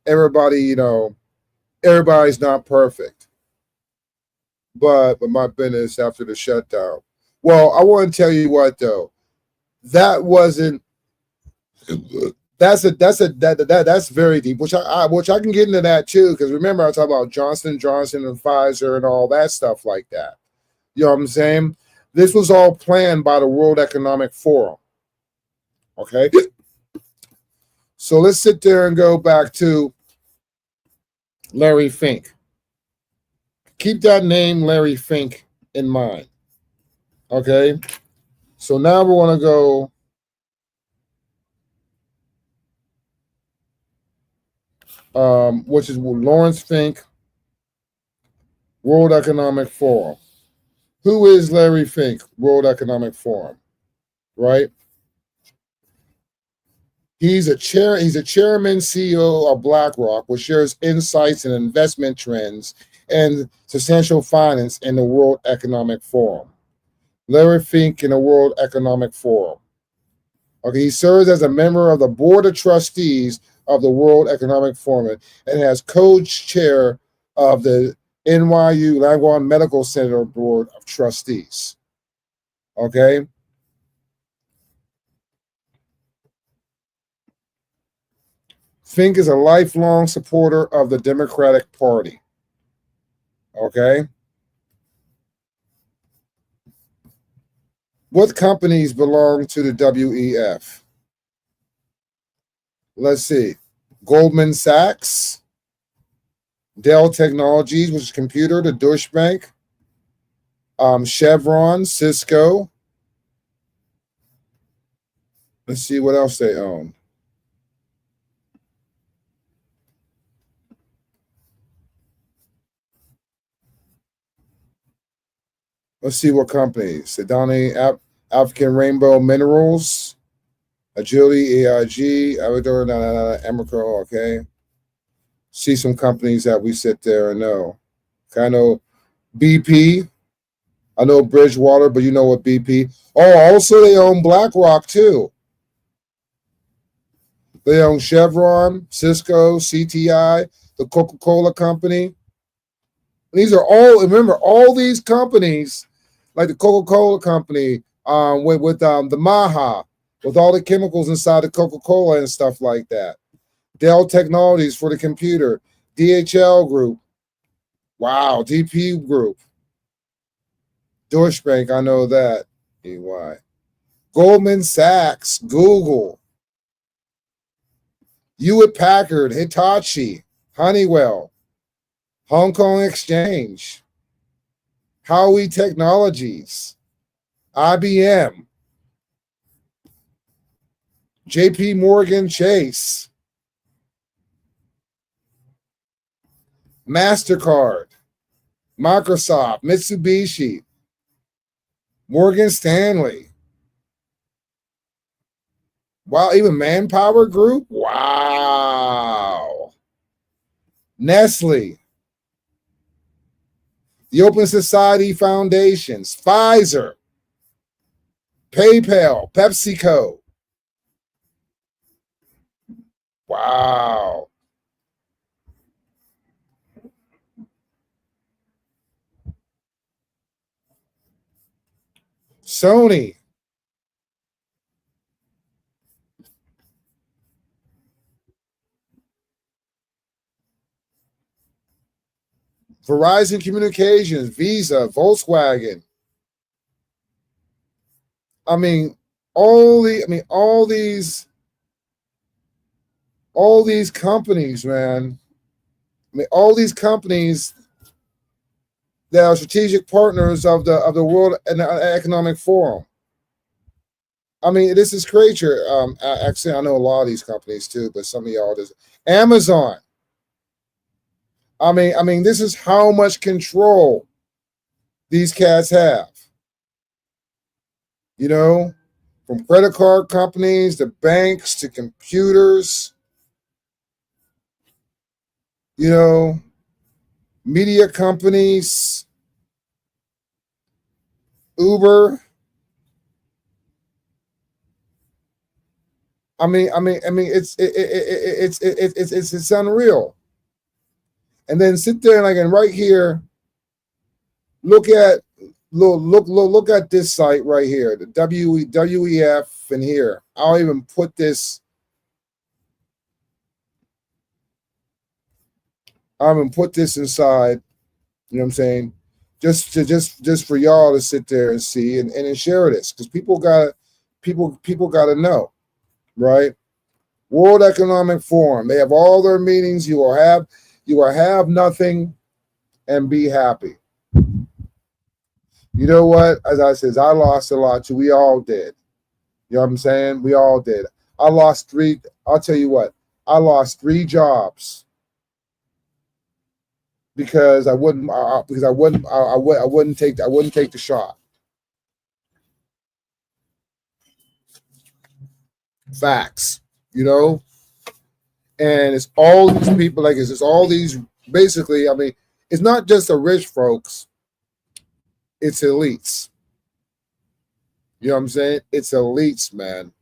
everybody's not perfect. But my business after the shutdown. Well, I want to tell you what though, that wasn't That's very deep, which I can get into that too, because remember I talked about Johnson & Johnson and Pfizer and all that stuff like that. You know what I'm saying? This was all planned by the World Economic Forum. Okay, so let's sit there and go back to Larry Fink. Keep that name, Larry Fink, in mind. Okay, so now we want to go. Which is Lawrence Fink, World Economic Forum. Who is Larry Fink, World Economic Forum? Right? He's a chairman, CEO of BlackRock, which shares insights and investment trends and substantial finance in the World Economic Forum. Larry Fink in the World Economic Forum. Okay, he serves as a member of the Board of Trustees of the World Economic Forum and has co-chair of the NYU Langone Medical Center Board of Trustees. Okay. Fink is a lifelong supporter of the Democratic Party. Okay. What companies belong to the WEF? Let's see. Goldman Sachs, Dell Technologies, which is computer, the Deutsche Bank, Chevron, Cisco. Let's see what else they own. Let's see what companies. Sedani, African Rainbow Minerals, Agility, AIG, Amador, Amoco, okay. See some companies that we sit there and know. I know BP. I know Bridgewater, but you know what BP. Oh, also they own BlackRock too. They own Chevron, Cisco, CTI, the Coca-Cola Company. These are all, remember, all these companies, like the Coca-Cola Company, with the Maha, with all the chemicals inside the Coca-Cola and stuff like that. Dell Technologies for the computer, DHL Group, wow, DP Group, Deutsche Bank, I know that, EY. Goldman Sachs, Google, Hewlett Packard, Hitachi, Honeywell, Hong Kong Exchange, Huawei Technologies, IBM, JP Morgan Chase, MasterCard, Microsoft, Mitsubishi, Morgan Stanley. Wow, even Manpower Group? Wow. Nestle, the Open Society Foundations, Pfizer, PayPal, PepsiCo. Wow. Sony, Verizon Communications, Visa, Volkswagen. All these companies, man. All these companies that are strategic partners of the World Economic Forum. This is crazy. Actually, I know a lot of these companies too, but some of y'all just Amazon. This is how much control these cats have. You know, from credit card companies to banks to computers. You know, media companies, Uber. It's unreal. And then sit there and right here, look at this site right here, the WEF in here. I'll even put this I'm gonna put this inside. You know what I'm saying? Just for y'all to sit there and see and share this, because people gotta know, right? World Economic Forum. They have all their meetings. You will have nothing and be happy. You know what? As I said, I lost a lot too. We all did. You know what I'm saying? We all did. I lost three. I'll tell you what. I lost 3 jobs because I wouldn't. Because I wouldn't. I wouldn't take. I wouldn't take the shot. Facts. You know. And it's all these people. Like it's all these. Basically, I mean, it's not just the rich folks. It's elites. You know what I'm saying? It's elites, man.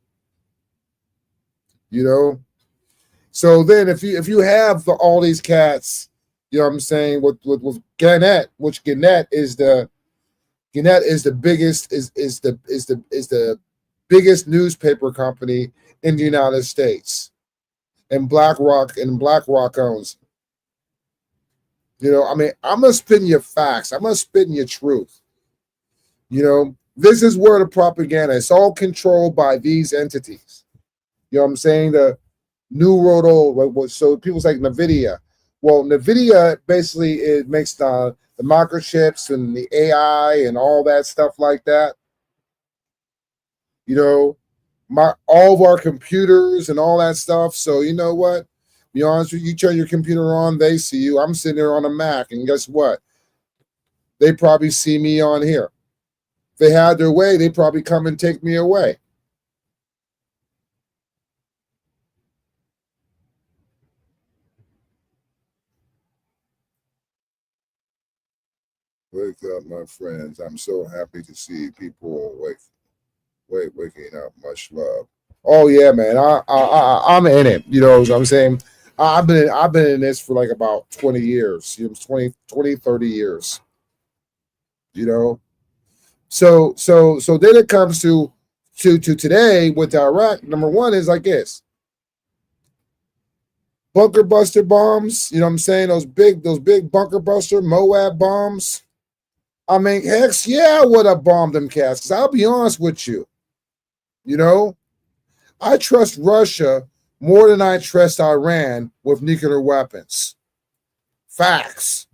You know. So then, if you have all these cats, you know what I'm saying, with Gannett, which Gannett is the biggest is the biggest newspaper company in the United States, and BlackRock owns. You know, I mean, I'm gonna spin your facts. I'm gonna spin your truth. You know, this is where the propaganda is all controlled by these entities. You know what I'm saying? The New World Old. So people say Nvidia. Well, Nvidia basically it makes the microchips and the AI and all that stuff like that. You know, all of our computers and all that stuff. So you know what? Be honest with you, you turn your computer on, they see you. I'm sitting there on a Mac, and guess what? They probably see me on here. If they had their way, they probably come and take me away. Wake up, my friends. I'm so happy to see people waking up. Much love. Oh yeah, man. I'm in it. You know what I'm saying? I've been in this for like about 20 years. You know, 30 years. You know. So then it comes to today with Iraq. Number one is like this. Bunker buster bombs, you know what I'm saying? Those big bunker buster Moab bombs. I mean, heck yeah, I would have bombed them cats. Cause I'll be honest with you, you know, I trust Russia more than I trust Iran with nuclear weapons. Facts.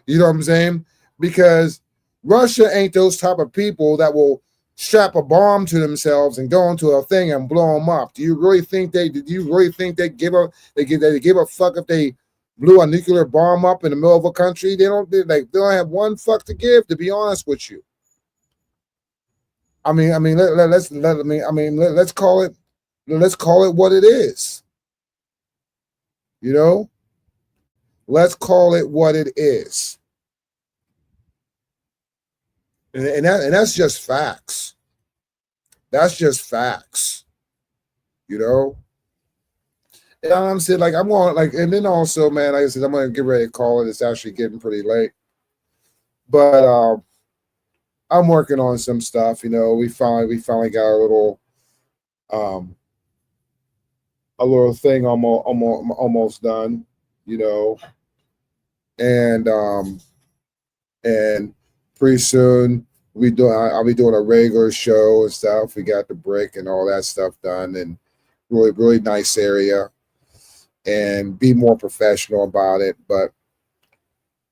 You know what I'm saying? Because Russia ain't those type of people that will strap a bomb to themselves and go into a thing and blow them up. Do you really think they? Do you really think they give a fuck if they blew a nuclear bomb up in the middle of a country? They don't have one fuck to give. To be honest with you, let's call it what it is. You know, let's call it what it is. And that's just facts. That's just facts. You know. And I'm saying like I'm going like, and then also, man, like I said, I'm gonna get ready to call it. It's actually getting pretty late, but I'm working on some stuff. You know, we finally got um a little thing almost done. You know, and and pretty soon I'll be doing a regular show and stuff. We got the brick and all that stuff done, and really nice area, and be more professional about it. But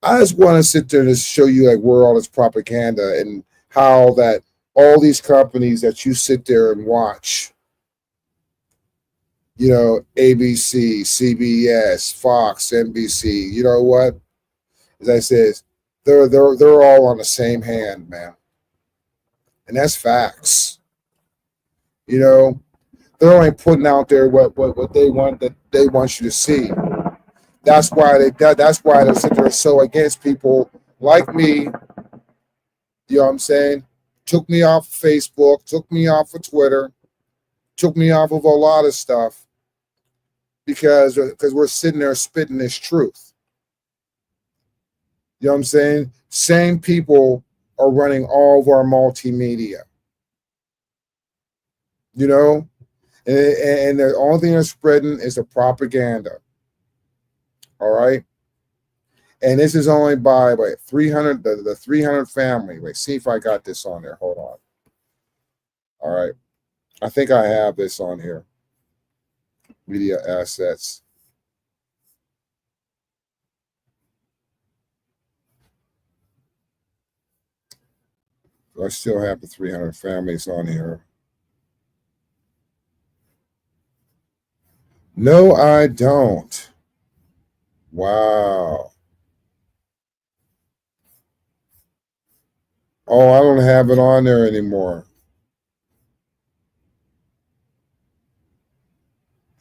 I just want to sit there and just show you like where all this propaganda and how that all these companies that you sit there and watch, you know, ABC, CBS, Fox, NBC, you know what? As I said, they're all on the same hand, man. And that's facts. You know, they're only putting out there what they want, that they want you to see. That's why they're so against people like me. You know what I'm saying? Took me off of Facebook, took me off of Twitter, took me off of a lot of stuff because we're sitting there spitting this truth. You know what I'm saying? Same people are running all of our multimedia. You know, and the only thing they're spreading is the propaganda. All right. And this is only by 300, the 300 family. Wait, see if I got this on there. Hold on. All right. I think I have this on here. Media assets. I still have the 300 families on here. No, I don't. Wow. Oh, I don't have it on there anymore.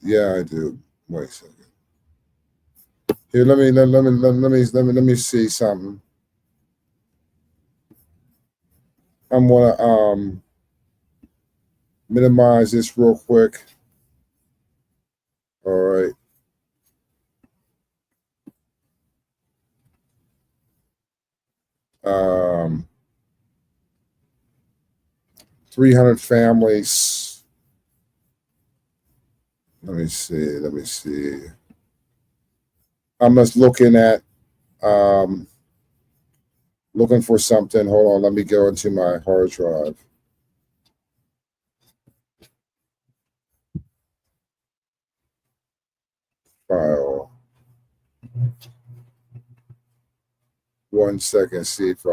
Yeah, I do. Wait a second. Here, let me see something. I'm gonna minimize this real quick. All right. Um, 300 families. Let me see. I'm just looking at looking for something. Hold on, let me go into my hard drive. File. 1 second, see if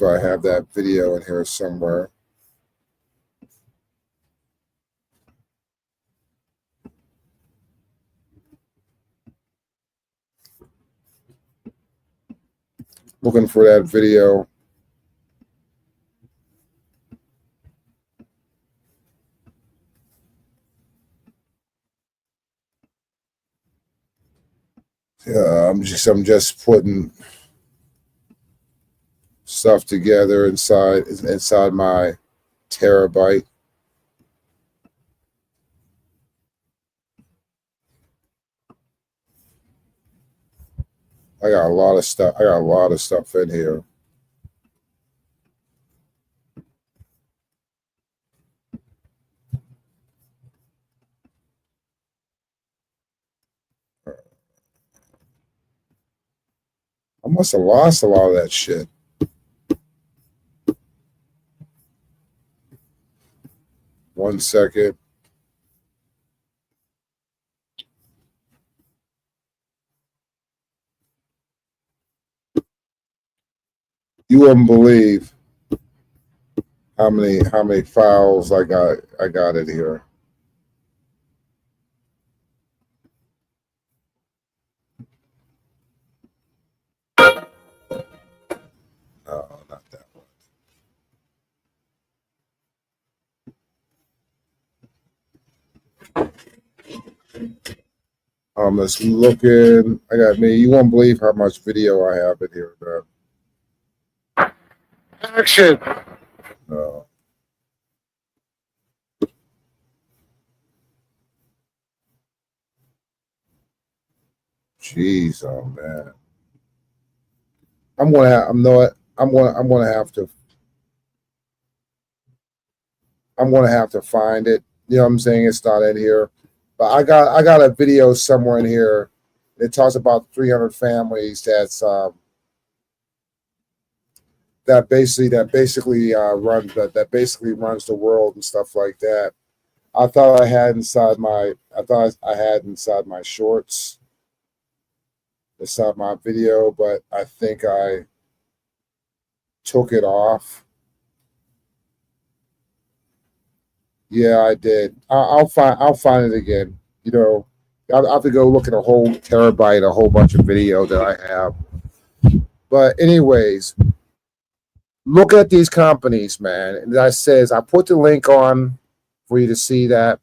I have that video in here somewhere. Looking for that video. I'm just putting stuff together inside my terabyte. I got a lot of stuff in here. I must have lost a lot of that shit. One second. You wouldn't believe how many files I got in here. No, not that one. I'm just looking. I got me. You won't believe how much video I have in here, man. Action. No. Jeez, oh man. I'm gonna have to find it. You know what I'm saying? It's not in here. But I got a video somewhere in here. It talks about 300 families that basically runs the world and stuff like that. I thought I had inside my shorts, inside my video, but I think I took it off. Yeah, I did. I'll find it again. You know, I'll have to go look at a whole terabyte, a whole bunch of video that I have. But anyways, look at these companies, man. And that says I put the link on for you to see that.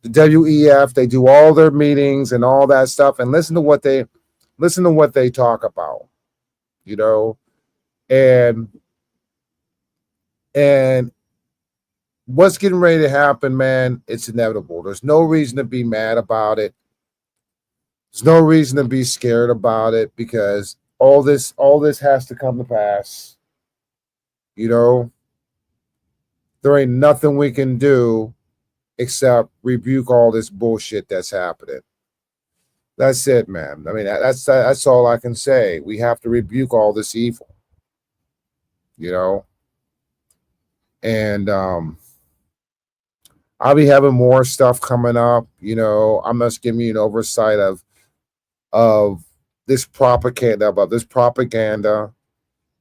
The WEF, they do all their meetings and all that stuff, and listen to what they talk about. You know, and what's getting ready to happen, man, it's inevitable. There's no reason to be mad about it. There's no reason to be scared about it because all this has to come to pass. You know, there ain't nothing we can do except rebuke all this bullshit that's happening. That's it, man. I mean, that's all I can say. We have to rebuke all this evil, you know. And I'll be having more stuff coming up. You know, I'm just giving you an oversight of this propaganda,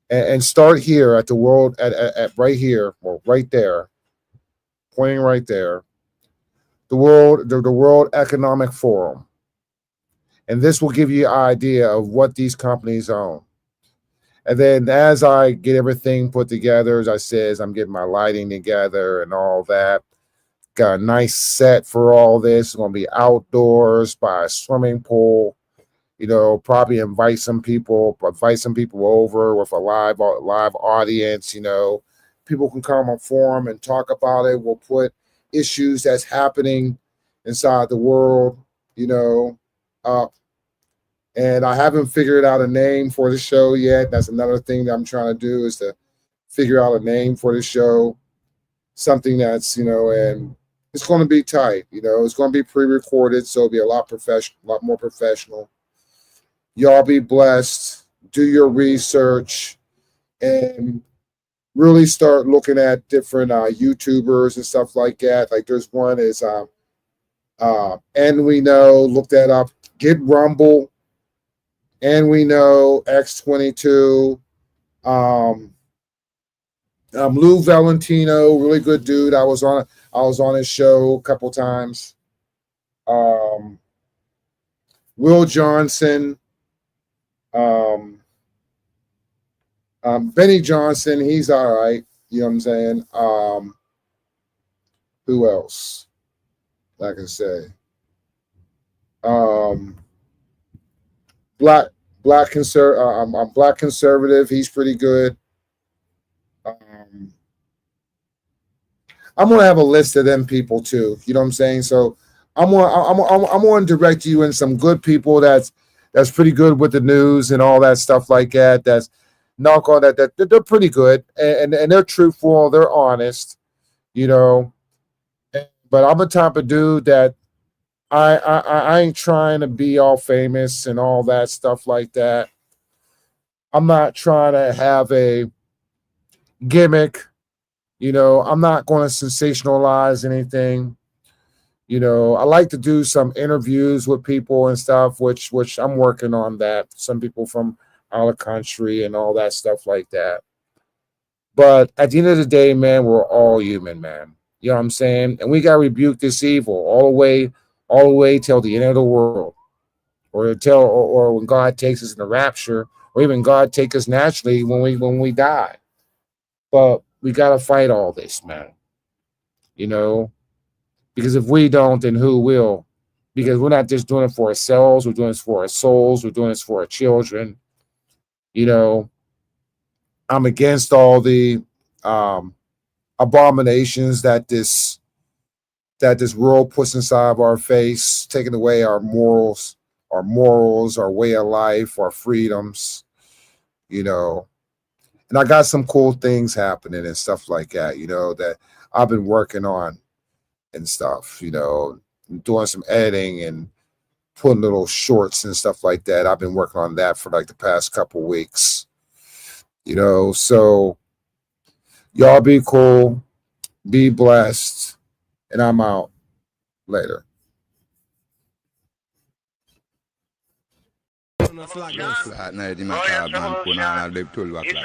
and start here at the world at right here, or right there, pointing right there, the World Economic Forum. And this will give you an idea of what these companies own. And then as I get everything put together, as I says, I'm getting my lighting together and all that. Got a nice set for all this. It's going to be outdoors by a swimming pool. You know, probably invite some people over with a live audience. You know, people can come on forum and talk about it. We'll put issues that's happening inside the world, you know, up. And I haven't figured out a name for the show yet. That's another thing that I'm trying to do, is to figure out a name for the show. Something that's, you know, and it's going to be tight. You know, it's going to be pre-recorded, so it'll be a lot more professional. Y'all be blessed. Do your research and really start looking at different YouTubers and stuff like that. Like there's one is and we know, look that up. Get Rumble. And we know X22, Lou Valentino, really good dude. I was on his show a couple times. Will Johnson, Benny Johnson, he's all right. You know what I'm saying? Who else? I can say. Black conservative. He's pretty good. I'm gonna have a list of them people too. You know what I'm saying? So I'm gonna direct you in some good people that's pretty good with the news and all that stuff like that. That's not going that they're pretty good and they're truthful. They're honest. You know. But I'm the type of dude that I ain't trying to be all famous and all that stuff like that. I'm not trying to have a gimmick. You know, I'm not going to sensationalize anything. You know, I like to do some interviews with people and stuff, which I'm working on that. Some people from out of the country and all that stuff like that. But at the end of the day, man, we're all human, man. You know what I'm saying? And we got to rebuke this evil all the way till the end of the world, or when God takes us in the rapture, or even God take us naturally when we die. But we gotta fight all this, man. You know, because if we don't, then who will? Because we're not just doing it for ourselves, we're doing this for our souls, we're doing this for our children. You know, I'm against all the abominations that this world puts inside of our face, taking away our morals, our way of life, our freedoms, you know. And I got some cool things happening and stuff like that, you know, that I've been working on and stuff, you know, doing some editing and putting little shorts and stuff like that. I've been working on that for like the past couple weeks, you know. So y'all be cool, be blessed. And I'm out. Later. Flat na di macabre man put on a lip to look like.